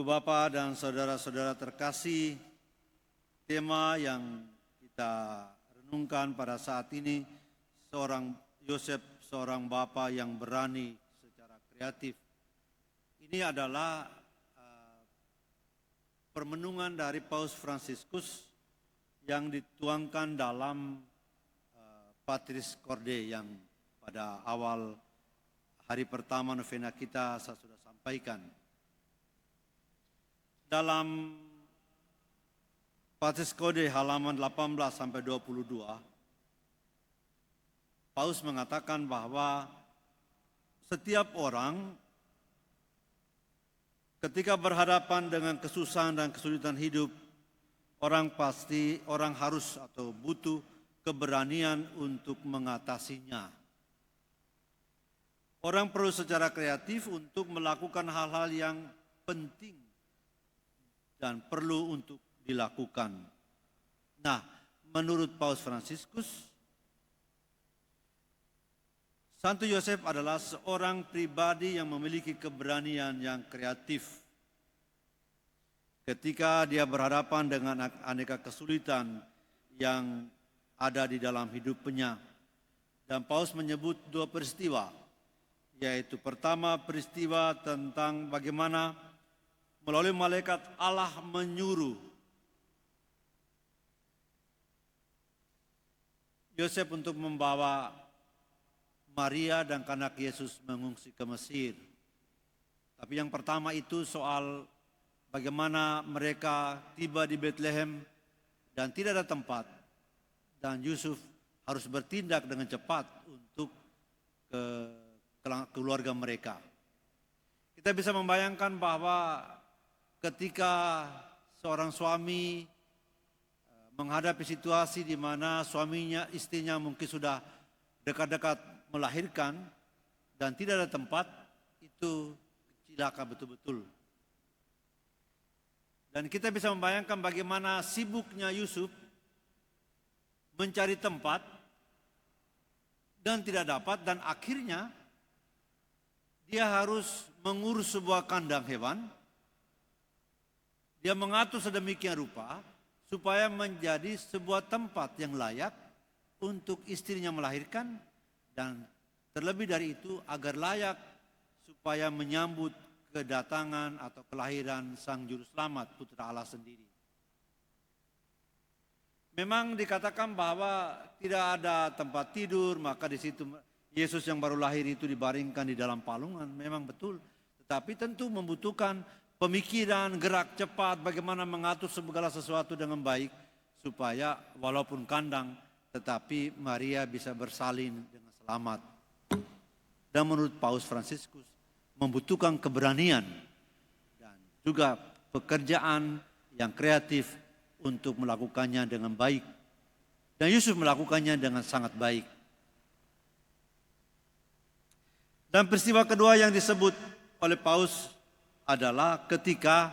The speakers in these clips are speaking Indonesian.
Ibu Bapak dan saudara-saudara terkasih, tema yang kita renungkan pada saat ini, seorang Yosef, seorang bapa yang berani secara kreatif. Ini adalah permenungan dari Paus Fransiskus yang dituangkan dalam Patris Corde yang pada awal hari pertama novena kita saya sudah sampaikan. Dalam Patris Corde halaman 18 sampai 22, Paus mengatakan bahwa setiap orang ketika berhadapan dengan kesusahan dan kesulitan hidup, orang harus atau butuh keberanian untuk mengatasinya. Orang perlu secara kreatif untuk melakukan hal-hal yang penting dan perlu untuk dilakukan. Nah, menurut Paus Fransiskus, Santo Yosef adalah seorang pribadi yang memiliki keberanian yang kreatif. Ketika dia berhadapan dengan aneka kesulitan yang ada di dalam hidupnya. Dan Paus menyebut dua peristiwa, yaitu pertama peristiwa tentang bagaimana melalui malaikat Allah menyuruh Yosef untuk membawa Maria dan anak Yesus mengungsi ke Mesir. Tapi yang pertama itu soal bagaimana mereka tiba di Bethlehem dan tidak ada tempat. Dan Yusuf harus bertindak dengan cepat untuk ke keluarga mereka. Kita bisa membayangkan bahwa ketika seorang suami menghadapi situasi di mana istrinya mungkin sudah dekat-dekat melahirkan dan tidak ada tempat, itu celaka betul-betul. Dan kita bisa membayangkan bagaimana sibuknya Yusuf mencari tempat dan tidak dapat, dan akhirnya dia harus mengurus sebuah kandang hewan. Dia mengatur sedemikian rupa supaya menjadi sebuah tempat yang layak untuk istrinya melahirkan, dan terlebih dari itu agar layak supaya menyambut kedatangan atau kelahiran Sang Juru Selamat, Putra Allah sendiri. Memang dikatakan bahwa tidak ada tempat tidur, maka di situ Yesus yang baru lahir itu dibaringkan di dalam palungan, memang betul. Tetapi tentu membutuhkan pemikiran, gerak cepat, bagaimana mengatur segala sesuatu dengan baik, supaya walaupun kandang, tetapi Maria bisa bersalin dengan selamat. Dan menurut Paus Fransiskus, membutuhkan keberanian dan juga pekerjaan yang kreatif untuk melakukannya dengan baik. Dan Yusuf melakukannya dengan sangat baik. Dan peristiwa kedua yang disebut oleh Paus adalah ketika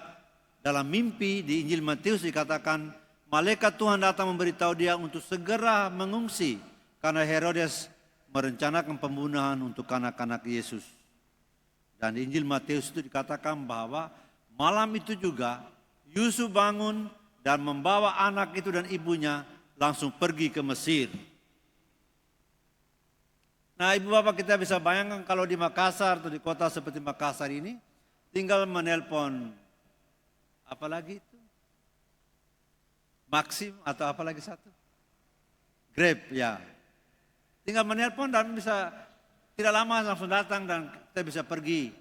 dalam mimpi di Injil Matius dikatakan malaikat Tuhan datang memberitahu dia untuk segera mengungsi karena Herodes merencanakan pembunuhan untuk anak-anak Yesus. Dan di Injil Matius itu dikatakan bahwa malam itu juga Yusuf bangun dan membawa anak itu dan ibunya langsung pergi ke Mesir. Nah, ibu bapak, kita bisa bayangkan kalau di Makassar atau di kota seperti Makassar ini tinggal menelpon apa lagi itu? Maxim atau apa lagi satu? Grab, ya. Tinggal menelpon dan bisa tidak lama langsung datang dan kita bisa pergi.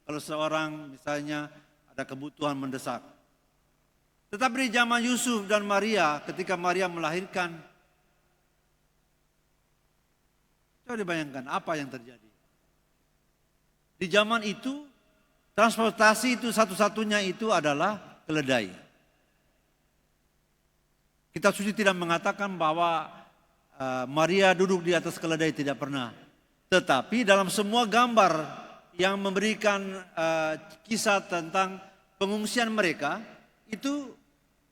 Kalau seorang misalnya ada kebutuhan mendesak. Tetapi di zaman Yusuf dan Maria, ketika Maria melahirkan, coba dibayangkan apa yang terjadi. Di zaman itu, transportasi itu satu-satunya itu adalah keledai. Kitab suci tidak mengatakan bahwa Maria duduk di atas keledai, tidak pernah. Tetapi dalam semua gambar yang memberikan kisah tentang pengungsian mereka, itu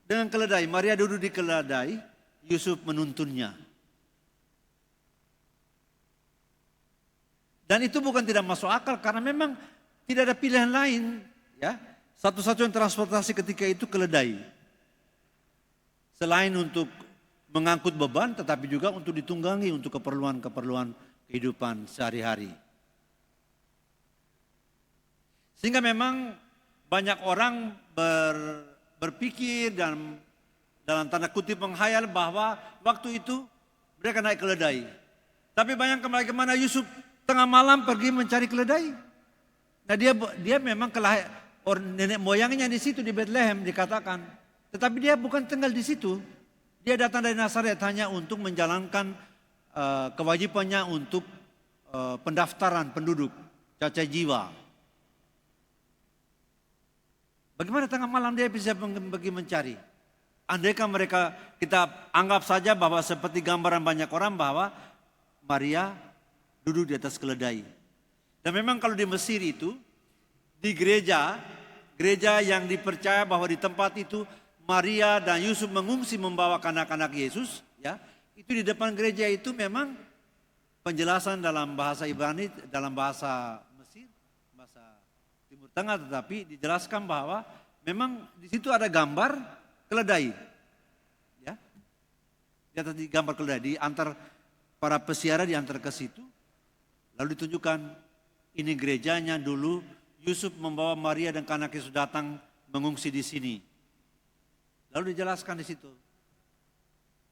dengan keledai. Maria duduk di keledai, Yusuf menuntunnya. Dan itu bukan tidak masuk akal karena memang tidak ada pilihan lain, ya. Satu-satunya transportasi ketika itu keledai. Selain untuk mengangkut beban, tetapi juga untuk ditunggangi untuk keperluan-keperluan kehidupan sehari-hari. Sehingga memang banyak orang berpikir dan dalam tanda kutip menghayal bahwa waktu itu mereka naik keledai. Tapi bayangkan bagaimana Yusuf tengah malam pergi mencari keledai. Nah dia memang nenek moyangnya di situ di Bethlehem dikatakan. Tetapi dia bukan tinggal di situ. Dia datang dari Nazaret hanya untuk menjalankan kewajibannya untuk pendaftaran penduduk cacat jiwa. Bagaimana tengah malam dia bisa pergi mencari? Andaikan kita anggap saja bahwa seperti gambaran banyak orang bahwa Maria duduk di atas keledai. Dan memang kalau di Mesir itu, di gereja yang dipercaya bahwa di tempat itu Maria dan Yusuf mengungsi membawa anak-anak Yesus, ya, itu di depan gereja itu memang penjelasan dalam bahasa Ibrani, dalam bahasa Mesir, bahasa Timur Tengah, tetapi dijelaskan bahwa memang di situ ada gambar keledai, ya, di atas gambar keledai, di antar para pesiara diantar ke situ, lalu ditunjukkan ini gerejanya dulu Yusuf membawa Maria dan anak Yesus datang mengungsi di sini. Lalu dijelaskan di situ.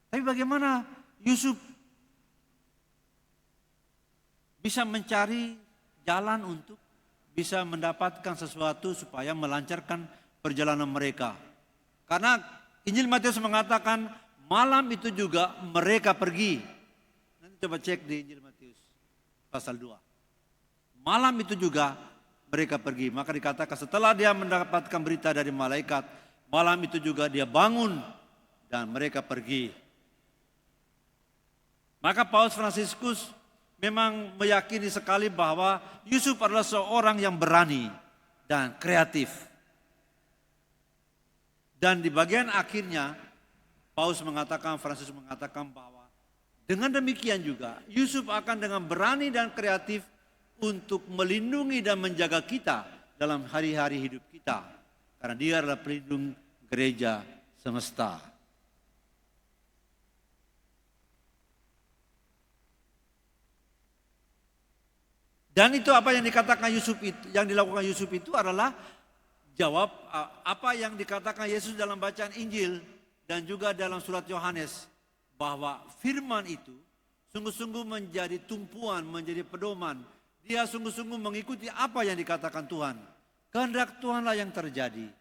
Tapi bagaimana Yusuf bisa mencari jalan untuk bisa mendapatkan sesuatu supaya melancarkan perjalanan mereka? Karena Injil Matius mengatakan malam itu juga mereka pergi. Nanti coba cek di Injil Matius pasal 2. Malam itu juga mereka pergi. Maka dikatakan setelah dia mendapatkan berita dari malaikat, malam itu juga dia bangun dan mereka pergi. Maka Paus Fransiskus memang meyakini sekali bahwa Yusuf adalah seorang yang berani dan kreatif. Dan di bagian akhirnya Fransiskus mengatakan bahwa dengan demikian juga Yusuf akan dengan berani dan kreatif untuk melindungi dan menjaga kita dalam hari-hari hidup kita. Karena dia adalah pelindung gereja semesta. Dan itu apa yang dikatakan Yusuf itu, yang dilakukan Yusuf itu adalah jawab apa yang dikatakan Yesus dalam bacaan Injil dan juga dalam surat Yohanes, bahwa firman itu sungguh-sungguh menjadi tumpuan, menjadi pedoman. Dia sungguh-sungguh mengikuti apa yang dikatakan Tuhan. Kehendak Tuhanlah yang terjadi.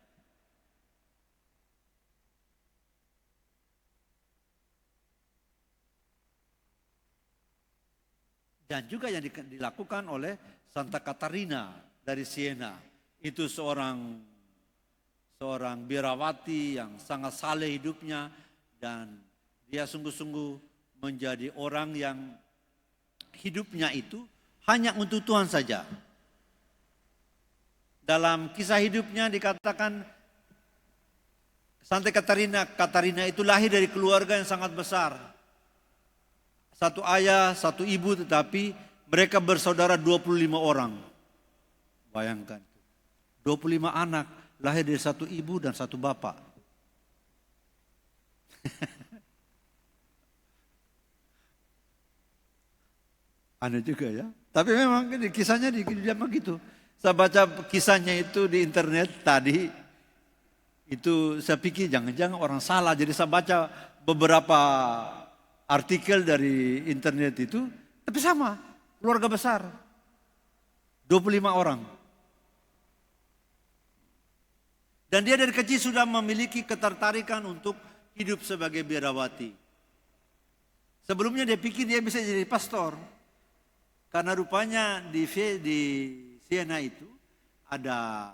Dan juga yang dilakukan oleh Santa Katarina dari Siena. Itu seorang biarawati yang sangat saleh hidupnya. Dan dia sungguh-sungguh menjadi orang yang hidupnya itu hanya untuk Tuhan saja. Dalam kisah hidupnya dikatakan Santa Katarina itu lahir dari keluarga yang sangat besar. Satu ayah, satu ibu, tetapi mereka bersaudara 25 orang. Bayangkan. 25 anak lahir dari satu ibu dan satu bapak. Aneh juga ya. Tapi memang kisahnya dia begitu. Saya baca kisahnya itu di internet tadi. Itu saya pikir jangan-jangan orang salah. Jadi saya baca beberapa artikel dari internet itu. Tapi sama, keluarga besar. 25 orang. Dan dia dari kecil sudah memiliki ketertarikan untuk hidup sebagai biarawati. Sebelumnya dia pikir dia bisa jadi pastor. Karena rupanya di Siena itu ada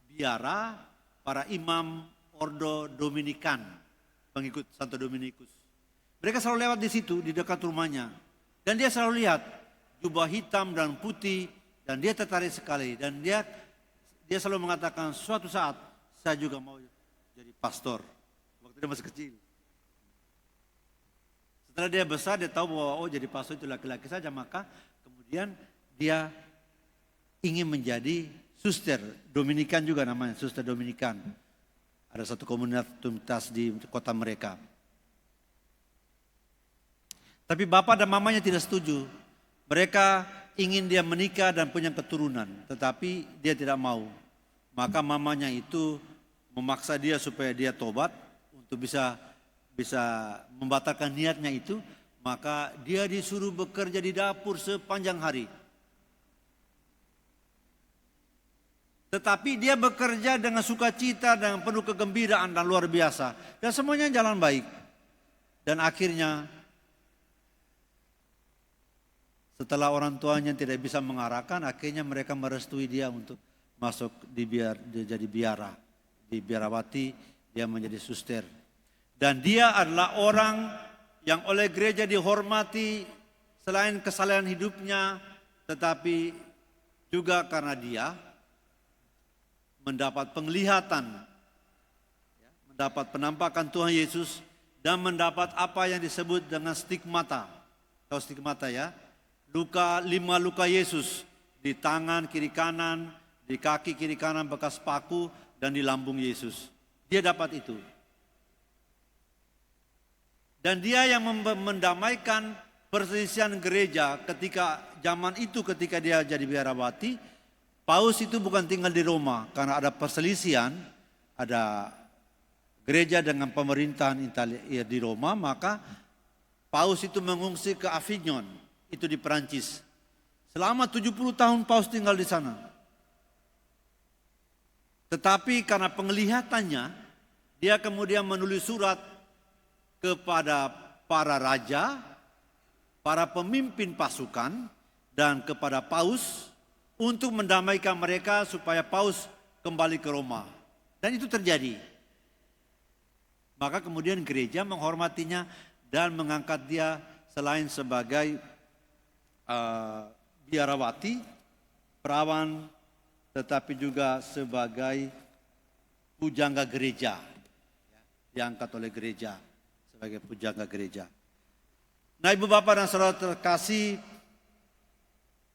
biara para imam Ordo Dominikan, pengikut Santo Dominikus. Mereka selalu lewat di situ, di dekat rumahnya. Dan dia selalu lihat jubah hitam dan putih, dan dia tertarik sekali. Dan dia selalu mengatakan suatu saat saya juga mau jadi pastor. Waktu dia masih kecil. Setelah dia besar, dia tahu bahwa jadi pastor itu laki-laki saja, maka kemudian dia ingin menjadi suster Dominikan juga namanya, suster Dominikan. Ada satu komunitas di kota mereka. Tapi bapak dan mamanya tidak setuju. Mereka ingin dia menikah dan punya keturunan, tetapi dia tidak mau. Maka mamanya itu memaksa dia supaya dia tobat untuk bisa membatalkan niatnya itu. Maka dia disuruh bekerja di dapur sepanjang hari. Tetapi dia bekerja dengan sukacita, dengan penuh kegembiraan dan luar biasa. Dan semuanya jalan baik. Dan akhirnya setelah orang tuanya tidak bisa mengarahkan, akhirnya mereka merestui dia untuk masuk jadi biara. Di biarawati dia menjadi suster. Dan dia adalah orang yang oleh gereja dihormati selain kesalahan hidupnya, tetapi juga karena dia mendapat penglihatan, mendapat penampakan Tuhan Yesus, dan mendapat apa yang disebut dengan stigmata. Tahu stigmata ya? Lima luka Yesus di tangan kiri kanan, di kaki kiri kanan bekas paku, dan di lambung Yesus. Dia dapat itu. Dan dia yang mendamaikan perselisihan gereja ketika zaman itu, ketika dia jadi biarawati. Paus itu bukan tinggal di Roma, karena ada perselisihan, ada gereja dengan pemerintahan Italia di Roma, maka Paus itu mengungsi ke Avignon, itu di Perancis. Selama 70 tahun Paus tinggal di sana. Tetapi karena penglihatannya, dia kemudian menulis surat kepada para raja, para pemimpin pasukan, dan kepada Paus, untuk mendamaikan mereka supaya Paus kembali ke Roma. Dan itu terjadi. Maka kemudian gereja menghormatinya dan mengangkat dia selain sebagai biarawati, perawan, tetapi juga sebagai pujangga gereja. Diangkat oleh gereja sebagai pujangga gereja. Nah, ibu bapak dan saudara terkasih,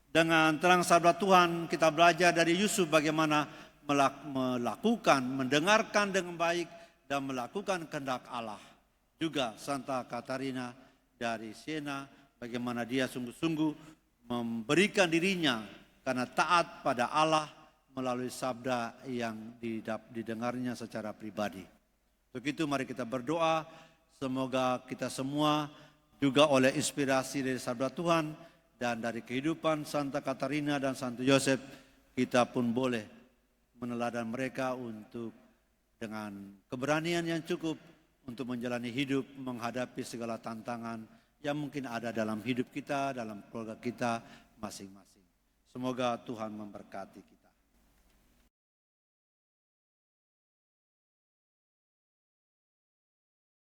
dengan terang sabda Tuhan kita belajar dari Yusuf bagaimana melakukan, mendengarkan dengan baik dan melakukan kehendak Allah. Juga Santa Katarina dari Siena, bagaimana dia sungguh-sungguh memberikan dirinya karena taat pada Allah melalui sabda yang didengarnya secara pribadi. Untuk itu mari kita berdoa, semoga kita semua juga oleh inspirasi dari sabda Tuhan dan dari kehidupan Santa Katarina dan Santo Yosef, kita pun boleh meneladan mereka untuk dengan keberanian yang cukup untuk menjalani hidup, menghadapi segala tantangan yang mungkin ada dalam hidup kita, dalam keluarga kita masing-masing. Semoga Tuhan memberkati kita.